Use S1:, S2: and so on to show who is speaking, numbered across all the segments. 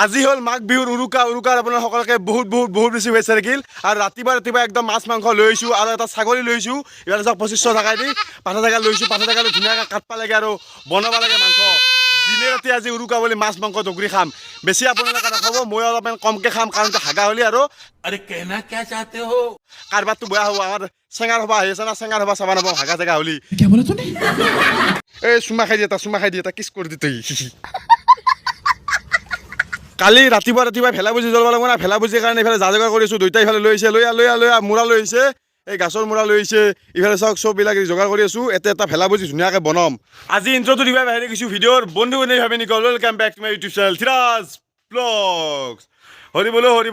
S1: আজি হল মাঘ বিহুৰ উৰুকাৰ আপোনাৰ সকলোকে বহুত বেছি শুভেচ্ছা থাকিল আৰু ৰাতিপুৱা একদম মাছ মাংস লৈ আহিছোঁ আৰু এটা ছাগলী লৈ আহিছোঁ ইফালে চাওক 2500 টকা দি পাঠা জেগা লৈছোঁ পাঠা জেগা লৈ ধুনীয়াকৈ কাটবা লাগে আৰু বনাব লাগে মাংস দিনে ৰাতি আজি উৰুকা বুলি মাছ মাংস দগৰি খাম বেছি আপোনালোকে নাখাব মই অলপমান কমকৈ খাম কাৰণ হাগা হ'লি আৰু
S2: अरे कहना क्या चाहते हो
S1: কাৰবাৰটো বেয়া হ'ব আমাৰ চেঙাৰ সভা আহি আছে না চেঙাৰ সভা চাবা নাপাওঁ হাগা জেগা হ'লি এই চুমা খাই দিয়ে এটা কিছ কৰি দি তই কালি ৰাতিপুৱা ভেলা বুজি জ্বলাব লাগিব না ভেলা বুজিৰ কাৰণে ইফালে যা যোগাৰ কৰি আছোঁ দুইটা ইফালে লৈ আহিছে লৈ মূৰা লৈ আহিছে এই গাছৰ মূৰা লৈ আহিছে ইফালে চাওক চববিলাক যোগাৰ কৰি আছোঁ এটা ভেলা বুজি ধুনীয়াকৈ বনাম আজি ইন্ট্ৰটো দিবা বাহিৰে কিছু ভিডিঅ'ৰ বন্ধু ভাবে নিকল welcome back to my YouTube channel Dhiraj vlogs হৰি বলো আজি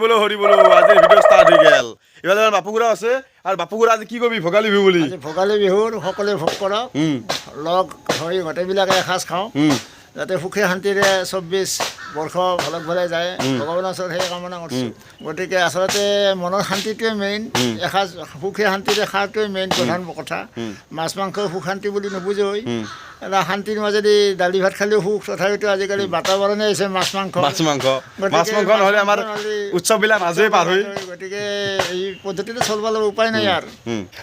S1: ভিডিঅ' ষ্টাৰ্ট হৈ গেল ইফালে আমাৰ বাপুগুৰা আছে আৰু বাপুগুৰা আজি কি কবি ভোগালী বিহু বুলি
S3: ভোগালী বিহুৰ সকলোৱে ভোগ কৰক লগ হৈ গোটেইবিলাকে এসাঁজ খাওঁ যাতে সুখে শান্তিৰে 24 বৰ্ষ ভালক ভালে যায় ভগৱানৰ ওচৰত সেই কামনা কৰিছোঁ গতিকে আচলতে মনৰ শান্তিটোৱে মেইন এসাঁজ সুখে শান্তিৰে খোৱাটোৱে মেইন প্ৰধান কথা মাছ মাংস সুখ শান্তি বুলি নুবুজেই এটা শান্তিৰ মাজেদি দালি ভাত খালেও সুখ তথাপিতো আজিকালি বাতাবৰণে আহিছে মাছ মাংস
S1: নহ'লে আমাৰ উৎসৱবিলাক মাজেই পাৰ হৈ
S3: গতিকে এই পদ্ধতিটো চলিব লাগিব উপায় নাই আৰু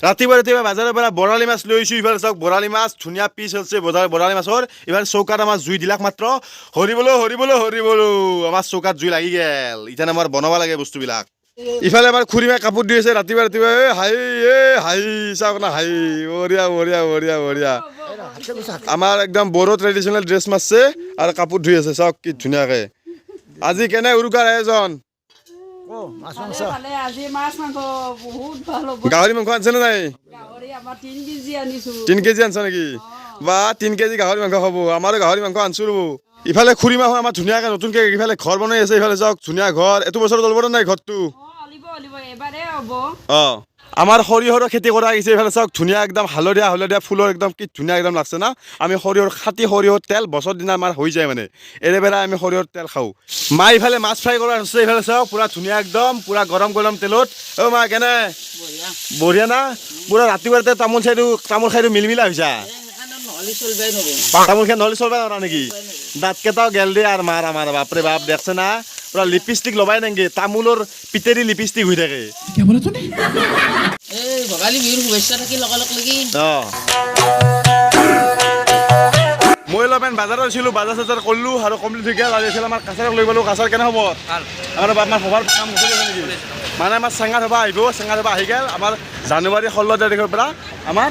S1: ৰাতিপুৱা বজাৰৰ পৰা বৰালি মাছ লৈ আহিছোঁ ইফালে চাওক বৰালি মাছ ধুনীয়া পিচ হৈছে বৰালি মাছৰ ইফালে চৌকাত আমাৰ জুই দিলাক মাত্ৰ হৰি বলো আমাৰ চৌকাত জুই লাগি গেল ইথানে আমাৰ বনাব লাগে বস্তুবিলাক ইফালে আমাৰ খুৰীমাই কাপোৰ দি আছে ৰাতিপুৱা হাই চাওক না হাই বঢ়িয়া আমাৰ একদম বড়ো ট্ৰেডিশ্যনেল ড্ৰেছ মাৰছে আৰু কাপোৰ ধুই আছে চাওক কি ধুনীয়াকৈ আজি কেনে উৰুকাৰ আয়োজন গাহৰি মাংস আনিছে নে নাই 3 কেজি আনিছ নেকি বা 3 কেজি গাহৰি মাংস খাব আমাৰো গাহৰি মাংস আনছো ৰ'ব ইফালে খুৰীমা হয় আমাৰ ধুনীয়াকৈ নতুনকৈ ইফালে ঘৰ বনাই আছে ইফালে চাওক ধুনীয়া ঘৰ এইটো বছৰত জ্বলব নাই ঘৰটো অঁ আমাৰ সৰিয়হৰ খেতি কৰা আহিছে ইফালে চাওক ধুনীয়া একদম হালধীয়া ফুলৰ একদম কি ধুনীয়া একদম লাগছে না আমি সৰিয়হৰ তেল বছৰ দিনা আমাৰ হৈ যায় মানে এৰেবেৰা আমি সৰিয়হৰ তেল খাওঁ মা ইফালে মাছ ফ্ৰাই কৰা আছে ইফালে চাওক পূৰা ধুনীয়া একদম পূৰা গৰম তেলত অ' মা কেনে বঢ়িয়া না পূৰা ৰাতিপুৱাতে তামোল খাইটো মিলমিলা হৈছা তামোল খাই নহ'লে চলবা নোৱাৰা নেকি দাঁতকেইটাও গেল দে আৰু আমাৰ বাপৰে বাপ দেখছে না পুৰা লিপষ্টিক লবাই নেকি তামোলৰ পিতেৰি লিপষ্টিক হৈ থাকে
S4: ভোগালী বিহুৰ শুভেচ্ছা থাকিল লগালগ লাগি
S1: মই অলপমান বাজাৰত আছিলোঁ বাজাৰ চাজাৰ কৰিলোঁ আৰু কমপ্লিট হৈ গ'ল আৰু এইফালে আমাৰ কাছাৰক লৈ গ'লোঁ কাছাৰ কেনে হ'ব আমাৰ সভাৰ কাম চলি আছে নেকি মানে আমাৰ চেঙা সভা আহি গ'ল আমাৰ জানুৱাৰী 16 তাৰিখৰ পৰা আমাৰ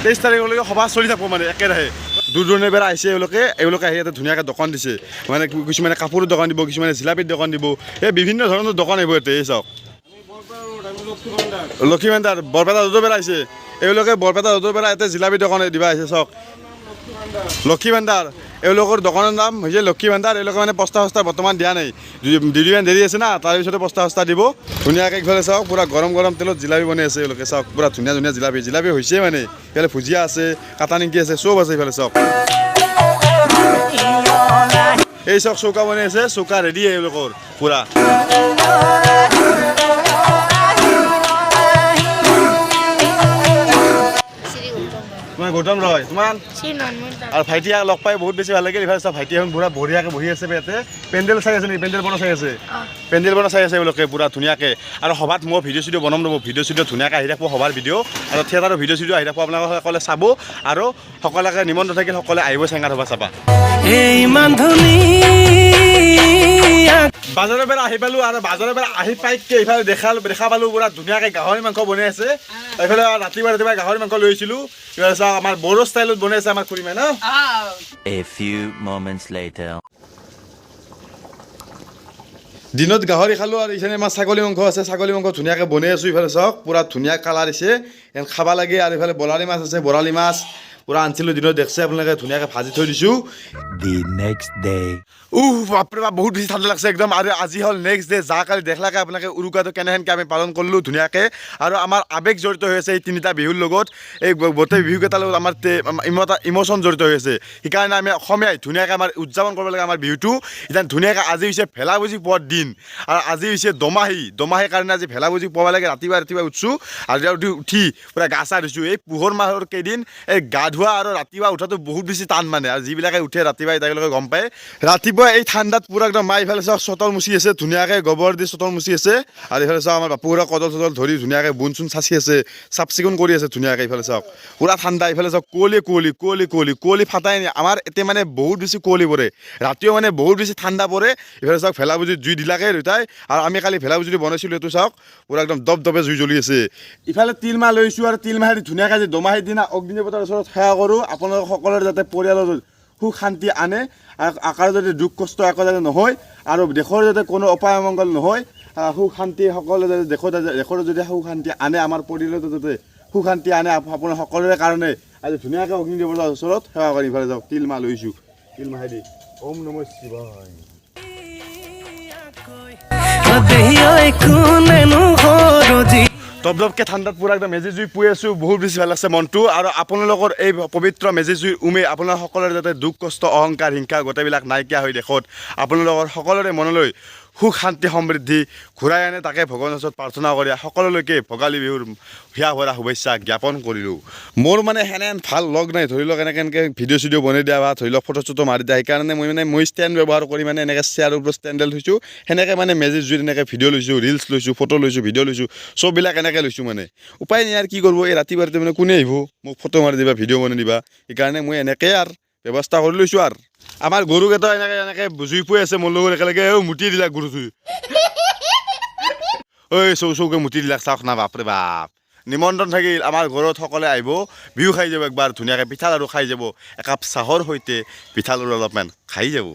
S1: 23 তাৰিখলৈকে সভা চলি থাকিব মানে একেৰাহে দূৰ দূৰণিৰ পৰা আহিছে এওঁলোকে আহি ইয়াতে ধুনীয়াকৈ দোকান দিছে মানে কিছুমানে কাপোৰৰ দোকান দিব কিছুমানে জিলাপিৰ দোকান দিব এই বিভিন্ন ধৰণৰ দোকান আহিব ইয়াতে এই চাওক লক্ষী ভাণ্ডাৰ বৰপেটা ৰ'দৰ পৰা আহিছে এওঁলোকে বৰপেটা ৰ'দৰ পৰা ইয়াতে জিলাপি দোকান দিব আহিছে চাওক লক্ষী ভাণ্ডাৰ এওঁলোকৰ দোকানৰ নাম হৈছে লক্ষী ভাণ্ডাৰ এওঁলোকে মানে পস্তা বৰ্তমান দিয়া নাই দুদিনমান দেৰি আছে না তাৰপিছতে পস্তা দিব ধুনীয়াকৈ ইফালে চাওক পূৰা গৰম তেলত জিলাপি বনাই আছে এওঁলোকে চাওক পূৰা ধুনীয়া জিলাপি হৈছে মানে ইফালে ভুজিয়া আছে কাটা নিমকি আছে চব আছে ইফালে চাওক এই চাওক চৌকা বনাই আছে চৌকা ৰেডি এওঁলোকৰ পূৰা তোমাৰ গৌতম ৰয় তোমাৰ আৰু ভাইটিয়াক লগ পাই বহুত বেছি ভাল লাগিল ইফালে চাওক ভাইটি এখন পূৰা বঢ়িয়াকৈ বহি আছে ইয়াতে পেণ্ডেল চাই আছে নেকি পেণ্ডেল বনাই চাই আছে এওঁলোকে পূৰা ধুনীয়াকৈ আৰু সভাত মই ভিডিঅ' চিডিঅ' বনাম ৰ'ব ভিডিঅ' চিডিঅ' ধুনীয়াকৈ আহি থাকিব সভাৰ ভিডিঅ' আৰু থিয়েটাৰৰ ভিডিঅ' চিডিঅ' আহি থাকিব আপোনালোকে সকলোৱে চাব আৰু সকলোকে নিমন্ত্ৰণ থাকিল সকলোৱে আহিব চেঙা সভা চাবা বাজাৰৰ পৰা আহি পালোঁ আৰু বাজাৰৰ পৰা আহি পাইকে ইফালে দেখা পালোঁ পূৰা ধুনীয়াকৈ গাহৰি মাংস বনাই আছে এইফালে ৰাতিপুৱা গাহৰি মাংস লৈ আহিছিলোঁ ইফালে চাওক আমাৰ বড়ো ষ্টাইলত বনাই আছে আমাৰ খুৰীমাই ন
S5: A few moments later.
S1: দিনত গাহৰি খালোঁ আৰু এইখানে আমাৰ ছাগলী মাংস আছে ছাগলী মাংস ধুনীয়াকৈ বনাই আছোঁ ইফালে চাওক পূৰা ধুনীয়া কালাৰ দিছে খাব লাগে আৰু ইফালে বৰালি মাছ আছে বৰালি মাছ পূৰা আনিছিলোঁ দিনত দেখছে আপোনালোকে ধুনীয়াকৈ ভাজি থৈ দিছোঁ
S5: The next day.
S1: বাপৰে বাপ বহুত বেছি ঠাণ্ডা লাগছে একদম আৰু আজি হ'ল নেক্সট ডে যা কালি দেখলাকে আপোনালোকে উৰুকাটো কেনেহেনকৈ আমি পালন কৰিলোঁ ধুনীয়াকৈ আৰু আমাৰ আৱেগ জড়িত হৈ আছে এই তিনিটা বিহুৰ লগত এই গোটেই বিহুকেইটাৰ লগত আমাৰ ইম'শ্যন জড়িত হৈ আছে সেইকাৰণে আমি অসমীয়াই ধুনীয়াকৈ আমাৰ উদযাপন কৰিব লাগে আমাৰ বিহুটো এতিয়া ধুনীয়াকৈ আজি হৈছে ভেলা বুজি পোৱাৰ দিন আৰু আজি হৈছে দমাহীৰ কাৰণে আজি ভেলা বুজি পোৱাব লাগে ৰাতিপুৱা উঠছোঁ আৰু উঠি পূৰা গা চা ধুইছোঁ এই পোহৰ মাহৰ কেইদিন এই গা ধোৱা আৰু ৰাতিপুৱা উঠাটো বহুত বেছি টান মানে আৰু যিবিলাকে উঠে ৰাতিপুৱা তেওঁলোকে গম পায় ৰাতিপুৱা এই ঠাণ্ডাত পুৰা একদম মা ইফালে চাওক চটল মুচি আছে ধুনীয়াকৈ গোবৰ দি চটল মুচি আছে আৰু ইফালে চাওক আমাৰ বাপুৰা কদল চদল ধৰি ধুনীয়াকৈ বুন চুন চাচি আছে চাফ চিকুণ কৰি আছে ধুনীয়াকৈ ইফালে চাওক পুৰা ঠাণ্ডা ইফালে চাওক কুঁৱলী ফাটাই নাই আমাৰ এতিয়া মানে বহুত বেছি কুঁৱলী পৰে ৰাতিও মানে বহুত বেছি ঠাণ্ডা পৰে ইফালে চাওক ভেলাপুজিত জুই দিলাকে দুটাই আৰু আমি কালি ভেলাপুজি বনাইছিলোঁ এইটো চাওক পুৰা একদম দপদপে জুই জ্বলি আছে ইফালে তিল মাহ লৈছোঁ আৰু তিল মাহেদি ধুনীয়াকৈ যে দমাহীৰ দিনা অগ্নি দেৱতাৰ ওচৰত সেৱা কৰোঁ আপোনালোক সকলোৰে যাতে পৰিয়ালৰ সুখ শান্তি আনে আৰু আকাৰ যাতে দুখ কষ্ট একো যাতে নহয় আৰু দেশৰ যাতে কোনো অপায় অমংগল নহয় সুখ শান্তি সকলোৱে যাতে দেশৰ যদি সুখ শান্তি আনে আমাৰ পৰিয়ালত যাতে সুখ শান্তি আনে আপোনাৰ সকলোৰে কাৰণে আজি ধুনীয়াকৈ অগ্নি দেৱতাৰ ওচৰত সেৱা কৰি ইফালে যাওক তিল মাহ লৈছোঁ তিল মাহেদি ওম নম শিৱায় দপদপকৈ ঠাণ্ডাত পুৰা একদম মেজি জুই পুৰি আছোঁ বহুত বেছি ভাল লাগছে মনটো আৰু আপোনালোকৰ এই পবিত্ৰ মেজি জুইৰ উমে আপোনাৰ সকলোৰে যাতে দুখ কষ্ট অহংকাৰ হিংসা গোটেইবিলাক নাইকিয়া হৈ দেশত আপোনালোকৰ সকলোৰে মনলৈ সুখ শান্তি সমৃদ্ধি ঘূৰাই আনে তাকে ভগৱানৰ ওচৰত প্ৰাৰ্থনা কৰি সকলোলৈকে ভোগালী বিহুৰ হিয়া ভৰা শুভেচ্ছা জ্ঞাপন কৰিলোঁ মোৰ মানে সেনেহেন ভাল লগ নাই ধৰি লওক এনেকৈ ভিডিঅ' চিডিঅ' বনাই দিয়া বা ধৰি লওক ফটো চটো মাৰি দিয়া সেইকাৰণে মই ষ্টেণ্ড ব্যৱহাৰ কৰি মানে এনেকৈ চেয়াৰৰ ওপৰত ষ্টেণ্ডেল থৈছোঁ সেনেকৈ মানে মেজিৰ জুইত এনেকৈ ভিডিঅ' লৈছোঁ ৰিলচ লৈছোঁ ফটো লৈছোঁ ভিডিঅ' লৈছোঁ চববিলাক এনেকৈ লৈছোঁ মানে উপায় নাই আৰু কি কৰিব এই ৰাতিপুৱাতে মানে কোনে আহিব মোক ফটো মাৰি দিবা ভিডিঅ' বনাই দিবা সেইকাৰণে মই এনেকৈ আৰু ব্যৱস্থা কৰি লৈছোঁ আৰু আমাৰ গৰুকেইটা এনেকৈ জুই পুৰি আছে মোৰ লগত একেলগে মুটি দিলাক গৰু জুই ঐ চৌকে মুটি দিলাক চাওক না বাপৰে বাপ নিমন্ত্ৰণ থাকিল আমাৰ ঘৰত সকলোৱে আহিব বিহু খাই যাব একবাৰ ধুনীয়াকৈ পিঠা লাড়ু খাই যাব একাপ চাহৰ সৈতে পিঠা লাড়ু অলপমান খাই যাব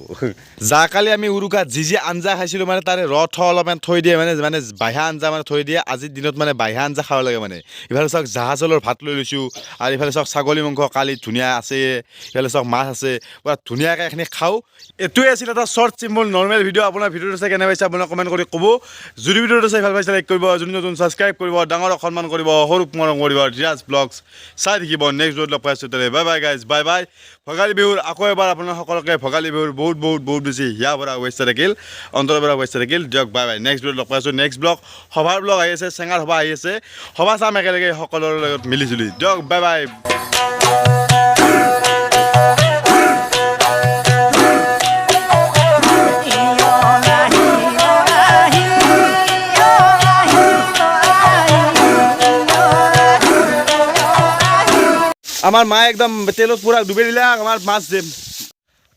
S1: যোৱাকালি আমি উৰুকাত যি আঞ্জা খাইছিলোঁ মানে তাৰে ৰথ অলপমান থৈ দিয়ে মানে বাহিৰা আঞ্জা মানে থৈ দিয়ে আজিৰ দিনত মানে বাহিৰা আঞ্জা খাব লাগে মানে ইফালে চাওক জাহাজ চাউলৰ ভাত লৈ লৈছোঁ আৰু ইফালে চাওক ছাগলী মাংস কালি ধুনীয়া আছে ইফালে চাওক মাছ আছে পুৰা ধুনীয়াকৈ এইখিনি খাওঁ এইটোৱে আছিল এটা শ্বৰ্ট চিম্পল নৰ্মেল ভিডিঅ' আপোনাৰ ভিডিঅ'টো চাই কেনে পাইছে আপোনাক কমেণ্ট কৰি ক'ব যদি ভিডিঅ'টো চাই ভাল পাইছে লাইক কৰিব যদি নতুন ছাবস্ক্ৰাইব কৰিব ডাঙৰক সন্মান কৰিব সৰুক মৰম কৰিব ধীৰাজ ব্লগছ চাই থাকিব নেক্সট ভিডিঅ'ত লগ পাইছোঁ তেনে bye bye guys bye bye Bhogali বিহুৰ আকৌ এবাৰ আপোনাৰ সকলোকে ভোগালী বিহুৰ বহুত বেছি হিয়া ভৰা শুভেচ্ছা থাকিল অন্তৰৰ পৰা শুভেচ্ছা থাকিল দিয়ক বাই বাই নেক্সট ভিডিঅ'ত লগ পাইছোঁ নেক্সট ব্লগ সভাৰ ব্লগ আহি আছে চেঙাৰ সভা আহি আছে সভা চাম একেলগে সকলোৰে লগত মিলি জুলি দিয়ক বাই বাই আমাৰ মায়ে একদম তেলত পুৰা ডুবাই দিলে আমাৰ মাছ দিম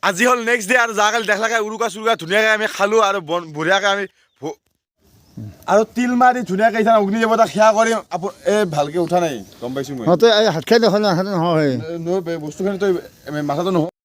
S1: আজি হ'ল নেক্সট ডে আৰু যোৱাকালি দেখাকে উৰুকা চুৰুকা ধুনীয়াকৈ আমি খালোঁ আৰু বঢ়িয়াকৈ আমি আৰু তিল মাৰি ধুনীয়াকৈ ইথান অগ্নি দেৱতাক সেৱা কৰিম এই ভালকৈ উঠা নাই গম পাইছোঁ মই
S3: হাত খাই দেখোন নহয়
S1: বস্তুখিনি তই মাথাটো নহয়